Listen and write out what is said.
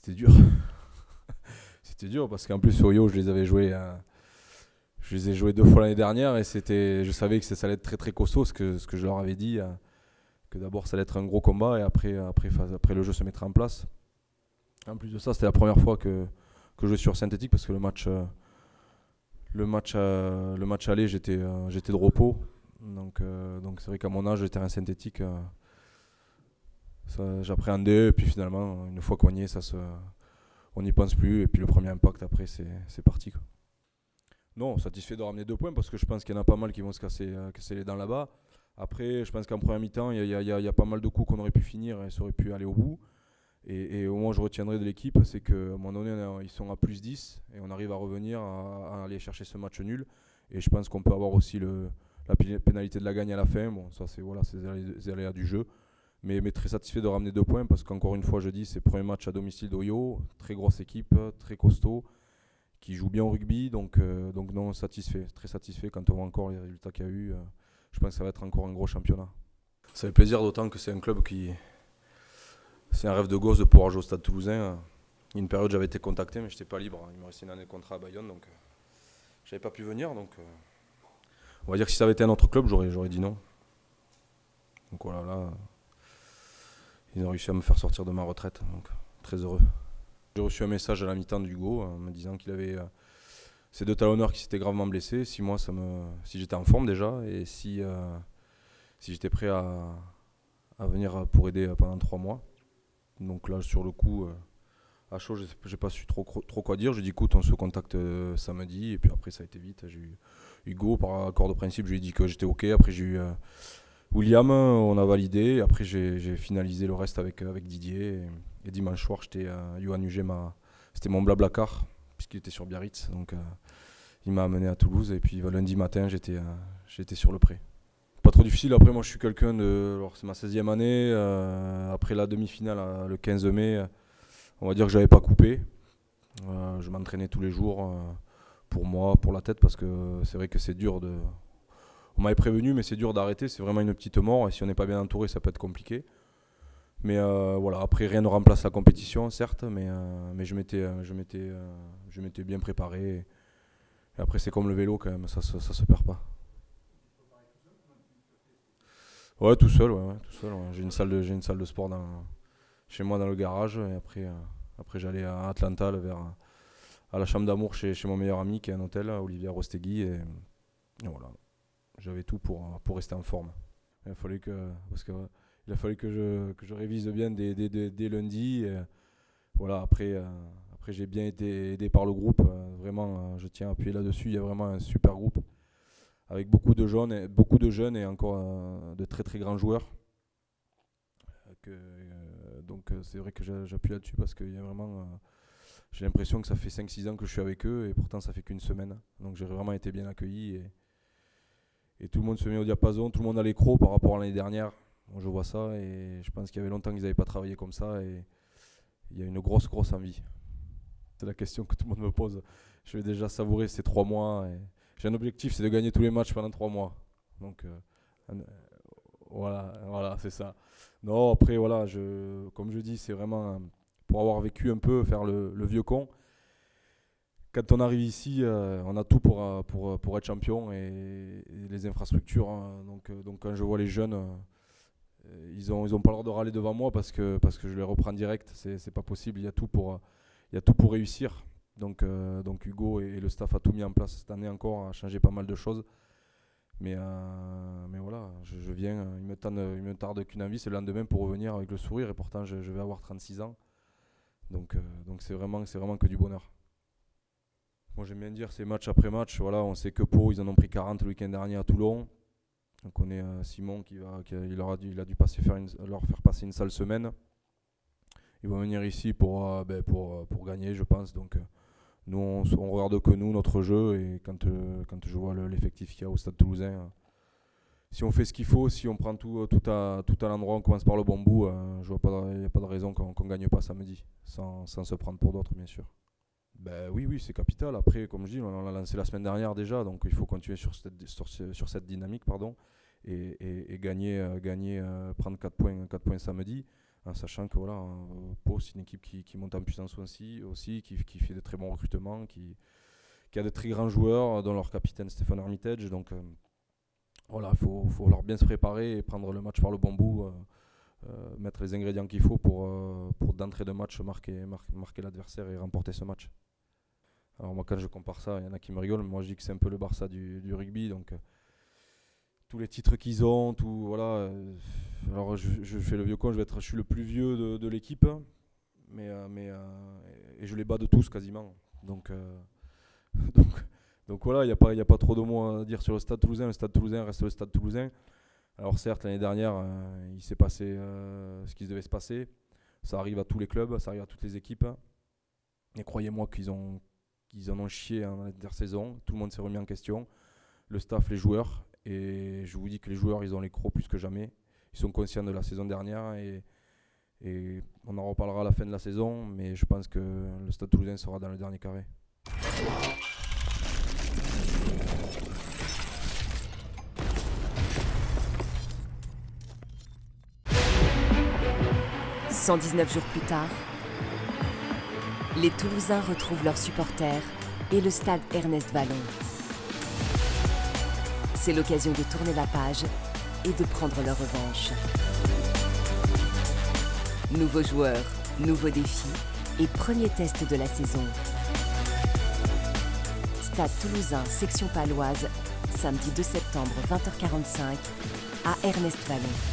c'était dur. C'était dur parce qu'en plus Oyo, je les ai joués 2 fois l'année dernière et je savais que ça allait être très très costaud, ce que je leur avais dit, que d'abord ça allait être un gros combat et après le jeu se mettrait en place. En plus de ça, c'était la première fois que je jouais sur synthétique parce que le match aller, j'étais de repos. Donc c'est vrai qu'à mon âge, le terrain synthétique, j'appréhendais. Et puis finalement, une fois qu'on y est, on n'y pense plus. Et puis le premier impact, après, c'est parti, quoi. Non, satisfait de ramener 2 points parce que je pense qu'il y en a pas mal qui vont se casser les dents là-bas. Après, je pense qu'en première mi-temps, il y a pas mal de coups qu'on aurait pu finir et ça aurait pu aller au bout. Et au moins, je retiendrai de l'équipe, c'est qu'à un moment donné, ils sont à plus 10 et on arrive à revenir, à aller chercher ce match nul. Et je pense qu'on peut avoir aussi la pénalité de la gagne à la fin. Bon, ça, c'est les aléas du jeu. Mais très satisfait de ramener 2 points parce qu'encore une fois, je dis, c'est le premier match à domicile d'Oyo. Très grosse équipe, très costaud, qui joue bien au rugby. Donc non, satisfait, très satisfait quand on voit encore les résultats qu'il y a eu. Je pense que ça va être encore un gros championnat. Ça fait plaisir, d'autant que c'est un club qui. C'est un rêve de gosse de pouvoir jouer au Stade Toulousain. Il y a une période, j'avais été contacté, mais je n'étais pas libre. Il me restait une année de contrat à Bayonne, donc je n'avais pas pu venir. Donc, on va dire que si ça avait été un autre club, j'aurais dit non. Donc voilà, là, ils ont réussi à me faire sortir de ma retraite, donc très heureux. J'ai reçu un message à la mi-temps d'Hugo me disant qu'il avait ses 2 talonneurs qui s'étaient gravement blessés. Si j'étais en forme déjà et si j'étais prêt à venir pour aider pendant 3 mois. Donc là, sur le coup, à chaud, j'ai pas su trop quoi dire. J'ai dit, écoute, on se contacte samedi. Et puis après, ça a été vite. J'ai eu Hugo, par accord de principe, je lui ai dit que j'étais OK. Après, j'ai eu William, on a validé. Après, j'ai finalisé le reste avec Didier. Et dimanche soir, Johan Huget c'était mon blablacar, puisqu'il était sur Biarritz. Donc, il m'a amené à Toulouse. Et puis, lundi matin, j'étais sur le pré. Pas trop difficile. Après, moi, je suis quelqu'un de. Alors, c'est ma 16e année. Après la demi-finale, le 15 mai, on va dire que j'avais pas coupé. Je m'entraînais tous les jours pour moi, pour la tête, parce que c'est vrai que c'est dur de. On m'avait prévenu, mais c'est dur d'arrêter. C'est vraiment une petite mort. Et si on n'est pas bien entouré, ça peut être compliqué. Mais voilà. Après, rien ne remplace la compétition, certes, mais je m'étais bien préparé. Et après, c'est comme le vélo, quand même. Ça se perd pas. Ouais, tout seul, ouais, tout seul. Ouais. J'ai une salle de sport chez moi dans le garage. Et après j'allais à Atlanta, à la chambre d'amour chez mon meilleur ami qui est un hôtel, Olivier Rostegui. Et voilà, j'avais tout pour rester en forme. Il a fallu il a fallu que je révise bien dès lundi. Et voilà, après j'ai bien été aidé par le groupe. Vraiment, je tiens à appuyer là-dessus. Il y a vraiment un super groupe, avec beaucoup de jeunes et encore de très très grands joueurs. Donc c'est vrai que j'appuie là-dessus parce que j'ai l'impression que ça fait 5-6 ans que je suis avec eux et pourtant ça fait qu'une semaine. Donc j'ai vraiment été bien accueilli et tout le monde se met au diapason, tout le monde a les crocs par rapport à l'année dernière. Bon, je vois ça et je pense qu'il y avait longtemps qu'ils n'avaient pas travaillé comme ça et il y a une grosse envie. C'est la question que tout le monde me pose. Je vais déjà savourer ces 3 mois. J'ai un objectif, c'est de gagner tous les matchs pendant 3 mois. Donc voilà, c'est ça. Non, après, voilà, comme je dis, c'est vraiment pour avoir vécu un peu, faire le vieux con. Quand on arrive ici, on a tout pour être champion et les infrastructures. Hein. Donc quand je vois les jeunes, ils ont pas le droit de râler devant moi parce que je les reprends direct. C'est pas possible, il y a tout pour réussir. Donc Hugo et le staff a tout mis en place cette année encore, a changé pas mal de choses. Mais voilà, je viens, il me tarde qu'une envie, c'est le lendemain pour revenir avec le sourire et pourtant je vais avoir 36 ans. Donc c'est vraiment que du bonheur. Moi j'aime bien dire, c'est match après match, voilà, on sait que Pau, ils en ont pris 40 le week-end dernier à Toulon. Donc on est Simon il a dû leur faire passer une sale semaine. Ils vont venir ici pour gagner, je pense. Donc nous, on regarde que nous, notre jeu. Et quand je vois l'effectif qu'il y a au Stade Toulousain, si on fait ce qu'il faut, si on prend tout à l'endroit, on commence par le bon bout, il n'y a pas de raison qu'on ne gagne pas samedi, sans se prendre pour d'autres, bien sûr. Ben oui, c'est capital. Après, comme je dis, on l'a lancé la semaine dernière déjà, donc il faut continuer sur cette dynamique, pardon, et gagner, prendre 4 points samedi. en sachant que voilà, Pau c'est une équipe qui monte en puissance aussi qui fait de très bons recrutements, qui a de très grands joueurs, dont leur capitaine Stéphane Armitage. Donc voilà, il faut leur bien se préparer et prendre le match par le bon bout, mettre les ingrédients qu'il faut pour d'entrée de match marquer l'adversaire et remporter ce match. Alors moi quand je compare ça, il y en a qui me rigolent, mais moi je dis que c'est un peu le Barça du rugby, donc tous les titres qu'ils ont, tout voilà. Alors je fais le vieux con, je suis le plus vieux de l'équipe, mais et je les bats de tous quasiment. Donc voilà, il n'y a pas trop de mots à dire sur le Stade Toulousain. Le Stade Toulousain reste le Stade Toulousain. Alors certes, l'année dernière, il s'est passé ce qui devait se passer. Ça arrive à tous les clubs, ça arrive à toutes les équipes. Et croyez-moi qu'ils en ont chié en intersaison. Tout le monde s'est remis en question. Le staff, les joueurs. Et je vous dis que les joueurs, ils ont les crocs plus que jamais. Ils sont conscients de la saison dernière. Et on en reparlera à la fin de la saison. Mais je pense que le Stade Toulousain sera dans le dernier carré. 119 jours plus tard, les Toulousains retrouvent leurs supporters et le stade Ernest Vallon. C'est l'occasion de tourner la page et de prendre leur revanche. Nouveaux joueurs, nouveaux défis et premier test de la saison. Stade Toulousain, section paloise, samedi 2 septembre 20h45 à Ernest Vallon.